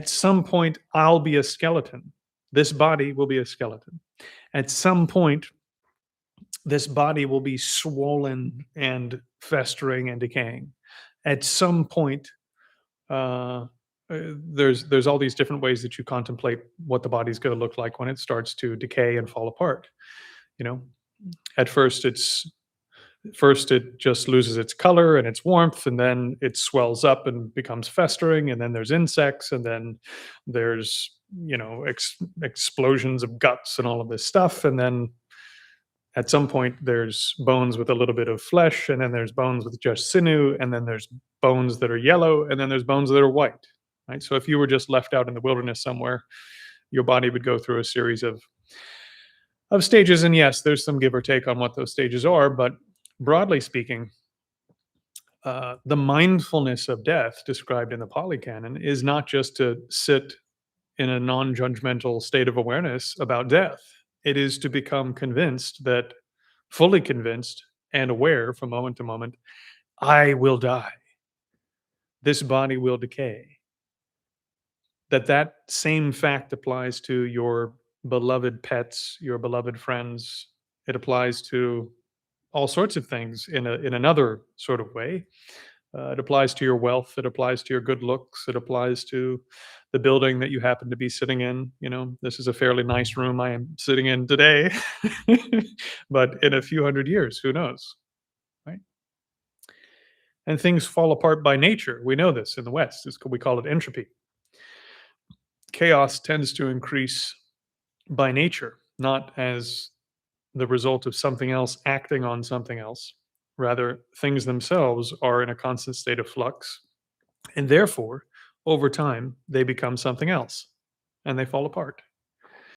At some point, I'll be a skeleton. This body will be a skeleton. At some point, this body will be swollen and festering and decaying. At some point, uh, there's all these different ways that you contemplate what the body's going to look like when it starts to decay and fall apart. You know, at first it just loses its color and its warmth, and then it swells up and becomes festering, and then there's insects, and then there's explosions of guts and all of this stuff, and then at some point there's bones with a little bit of flesh, and then there's bones with just sinew, and then there's bones that are yellow, and then there's bones that are white. Right, so if you were just left out in the wilderness somewhere, your body would go through a series of stages, and yes, there's some give or take on what those stages are, but broadly speaking, the mindfulness of death described in the Pali Canon is not just to sit in a non-judgmental state of awareness about death. It is to become convinced that, fully convinced and aware from moment to moment, I will die. This body will decay. That same fact applies to your beloved pets, your beloved friends. It applies to all sorts of things in another sort of way. It applies to your wealth. It applies to your good looks. It applies to the building that you happen to be sitting in. You know, this is a fairly nice room I am sitting in today, but in a few hundred years, who knows, right? And things fall apart by nature. We know this in the West. We call it entropy. Chaos tends to increase by nature, not as the result of something else acting on something else. Rather, things themselves are in a constant state of flux, and therefore, over time, they become something else and they fall apart.